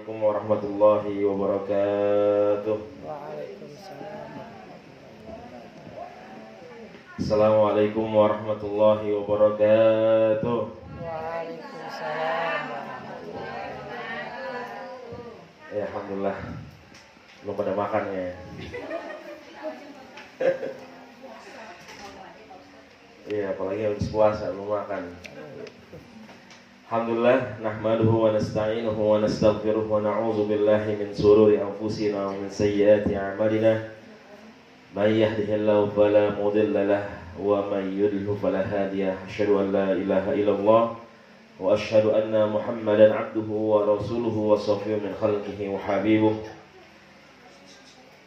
Assalamualaikum warahmatullahi wabarakatuh. Waalaikumsalam. Assalamualaikum warahmatullahi wabarakatuh. Waalaikumsalam. Ya, alhamdulillah. Belum pada makan ya. Iya, apalagi habis puasa belum makan. Alhamdulillah, nahmaduhu wa nasta'inuhu wa nastaghfiruh wa na'udzu billahi min shururi anfusina wa min sayyiati a'malina. May yahdihillahu fala mudilla lahu wa may yudlil fala hadiya lahu. Asyhadu an la ilaha illallah wa asyhadu anna Muhammadan 'abduhu wa rasuluhu wa shafi'un min khalqihi wa habibuh.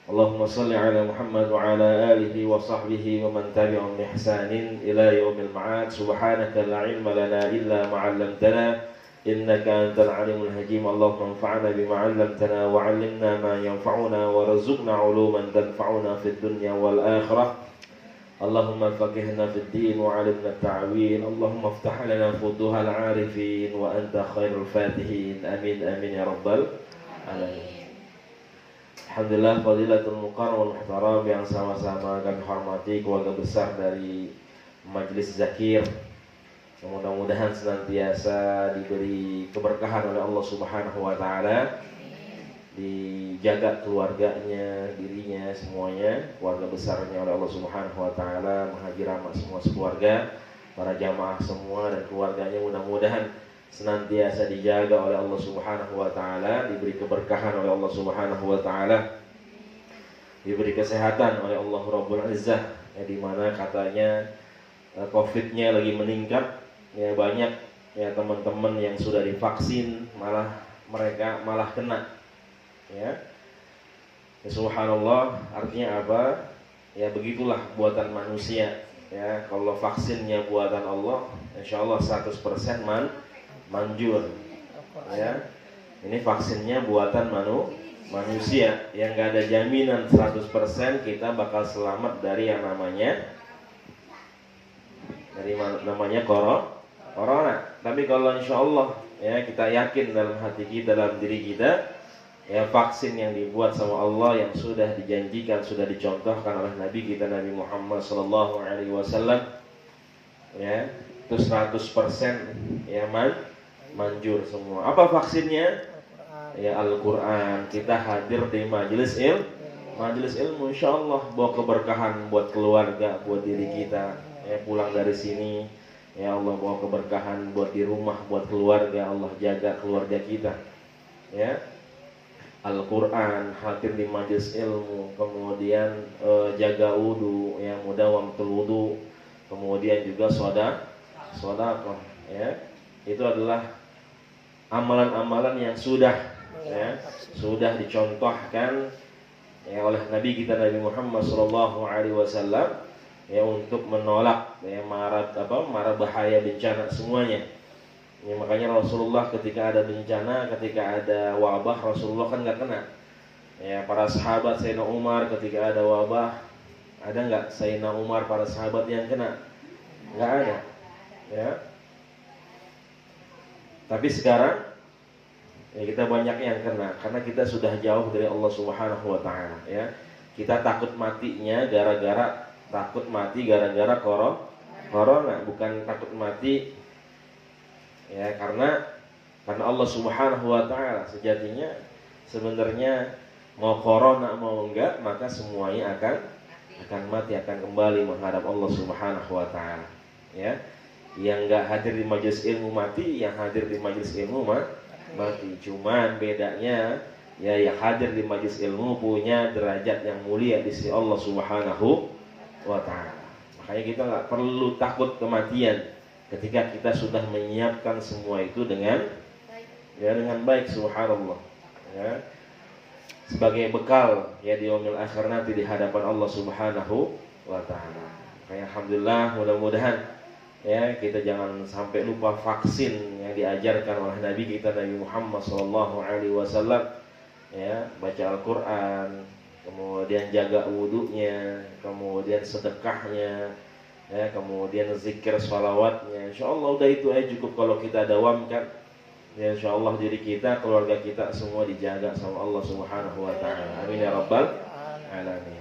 Allahumma salli ala Muhammad wa ala alihi wa sahbihi wa man tabi'ahum bi ihsanin ila yaumil ma'ad. Subhanaka la ilma lana illa ma 'allamtana innaka antal alimul hakim. Allahumma anfa'na bima 'allamtana wa 'allimna ma yanfa'una warzuqna 'uluman tanfa'una fid dunya wal akhirah. Allahumma faqihna fid din wa 'allimna at-ta'wil. Allahumma iftah lana futuhal 'arifin wa anta khairul fatihin. Amin amin ya rabbal alamin. Alhamdulillah, fadilatul muqarram wal muhtaram yang sama-sama kami hormati keluarga besar dari Majelis Zakir. Mudah-mudahan senantiasa diberi keberkahan oleh Allah Subhanahu wa taala. Dijaga keluarganya, dirinya, semuanya, keluarga besarnya oleh Allah Subhanahu wa taala, menghaji rahmat semua sekeluarga, para jamaah semua dan keluarganya mudah-mudahan senantiasa dijaga oleh Allah Subhanahu wa taala, diberi keberkahan oleh Allah Subhanahu wa taala, diberi kesehatan oleh Allah Rabbul Izzah, ya, di mana katanya Covid-nya lagi meningkat, ya, banyak ya teman-teman yang sudah divaksin mereka malah kena, ya. Subhanallah, artinya apa? Ya begitulah buatan manusia, ya. Kalau vaksinnya buatan Allah, insyaallah 100% manjur, ya. Ini vaksinnya buatan manusia yang nggak ada jaminan 100% kita bakal selamat dari yang namanya corona. Tapi kalau insyaallah, ya, kita yakin dalam hati kita, dalam diri kita, ya, vaksin yang dibuat sama Allah yang sudah dijanjikan, sudah dicontohkan oleh Nabi kita Nabi Muhammad sallallahu alaihi wasallam, ya, itu 100% ya manjur semua. Apa vaksinnya? Ya, Al-Quran. Kita hadir di majelis ilmu, insyaallah bawa keberkahan buat keluarga, buat diri kita. Ya, pulang dari sini, ya Allah bawa keberkahan buat di rumah, buat keluarga. Allah jaga keluarga kita, ya. Al-Quran, hadir di majelis ilmu, kemudian jaga wudu, ya, mudawamatul wudu, kemudian juga sedekah, ya. Itu adalah amalan-amalan yang sudah dicontohkan, ya, oleh Nabi kita Nabi Muhammad sallallahu alaihi wasallam, ya, untuk menolak, ya, mara bahaya bencana semuanya. Ya, makanya Rasulullah ketika ada bencana, ketika ada wabah, Rasulullah kan nggak kena. Ya, para sahabat Sayyidina Umar ketika ada wabah, ada nggak Sayyidina Umar para sahabat yang kena? Nggak ada, ya. Tapi sekarang, ya, kita banyak yang kena karena kita sudah jauh dari Allah Subhanahu wa taala, ya. Kita takut matinya gara-gara corona, bukan takut mati, ya, karena Allah Subhanahu wa taala sejatinya sebenarnya mau corona mau enggak, maka semuanya akan mati, akan kembali menghadap Allah Subhanahu wa taala, ya. Yang enggak hadir di majelis ilmu mati, yang hadir di majelis ilmu mati. Cuman bedanya, ya, yang hadir di majelis ilmu punya derajat yang mulia di sisi Allah Subhanahu wa taala. Makanya kita enggak perlu takut kematian ketika kita sudah menyiapkan semua itu dengan baik, subhanallah, ya, sebagai bekal, ya, di yaumil akhir nanti di hadapan Allah Subhanahu wa taala. Kayak alhamdulillah, mudah-mudahan, ya, kita jangan sampai lupa vaksin yang diajarkan oleh Nabi kita Nabi Muhammad sallallahu alaihi wasallam, ya, baca Al-Qur'an, kemudian jaga wudunya, kemudian sedekahnya, ya, kemudian zikir sholawatnya. Insyaallah udah itu aja cukup kalau kita dawamkan, Ya insyaallah diri kita, keluarga kita semua dijaga sama Allah Subhanahu wa taala. Amin ya rabbal alamin.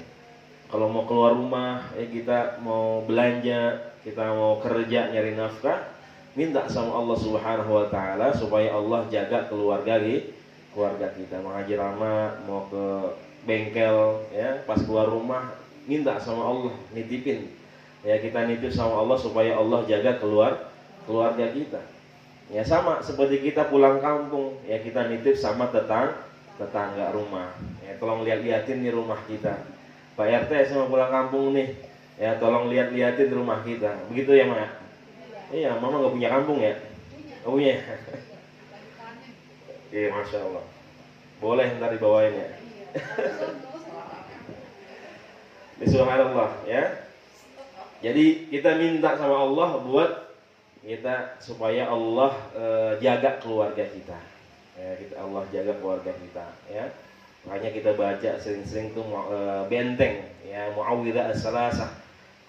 Kalau mau keluar rumah, kita mau belanja, kita mau kerja nyari nafkah, minta sama Allah Subhanahu wa taala supaya Allah jaga keluarga kita. Mau haji rama, mau ke bengkel, ya, pas keluar rumah minta sama Allah, nitipin. Ya, kita nitip sama Allah supaya Allah jaga keluarga kita. Ya sama seperti kita pulang kampung, ya kita nitip sama tetangga rumah. Ya tolong lihat-liatin nih rumah kita. Pak RT sama pulang kampung nih, ya tolong lihat-liatin rumah kita. Begitu ya, Mak? Iya, Mama nggak punya kampung ya? Oh punya. Iya, Masya Allah. Boleh ntar dibawain ya. Subhanallah ya. Jadi kita minta sama Allah buat kita supaya Allah jaga keluarga kita. Ya, Allah jaga keluarga kita ya. Makanya kita baca sering-sering tuh benteng ya, Muawwidhah as-salasah.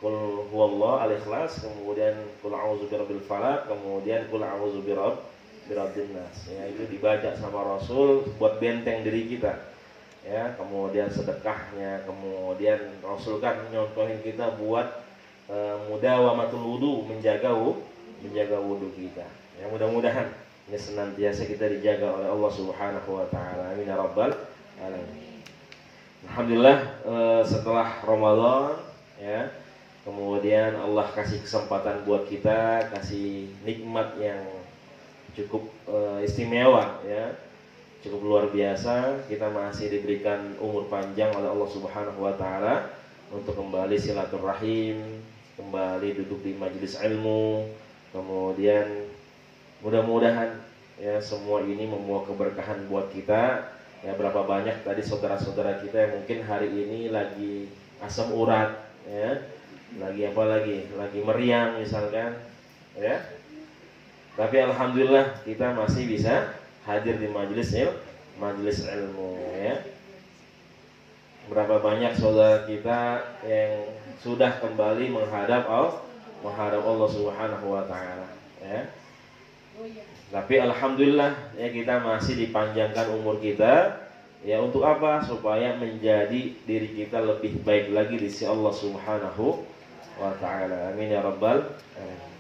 Qul huwallahu al-ikhlas, kemudian qul a'udzu birabbil falaq, kemudian qul a'udzu birabbin nas. Ya, itu dibaca sama Rasul buat benteng diri kita. Ya, kemudian sedekahnya, kemudian Rasul kan nyontohin kita buat mudawamatul wudu, menjaga wudu kita. Ya, mudah-mudahan ini senantiasa kita dijaga oleh Allah Subhanahu wa taala. Amin ya rabbal alamin. Alhamdulillah, setelah Ramadan ya, kemudian Allah kasih kesempatan buat kita, kasih nikmat yang cukup istimewa ya. Cukup luar biasa, kita masih diberikan umur panjang oleh Allah Subhanahu wa taala untuk kembali silaturahim, kembali duduk di majelis ilmu. Kemudian mudah-mudahan ya semua ini membawa keberkahan buat kita. Ya, berapa banyak tadi saudara-saudara kita yang mungkin hari ini lagi asam urat ya. Lagi apa lagi? Lagi meriang misalkan ya. Tapi alhamdulillah kita masih bisa hadir di majelis ilmu ya. Berapa banyak saudara kita yang sudah kembali menghadap Allah Subhanahu wa taala ya. Tapi alhamdulillah ya kita masih dipanjangkan umur kita ya, untuk apa? Supaya menjadi diri kita lebih baik lagi di sisi Allah Subhanahu wa taala. Amin ya rabbal alamin.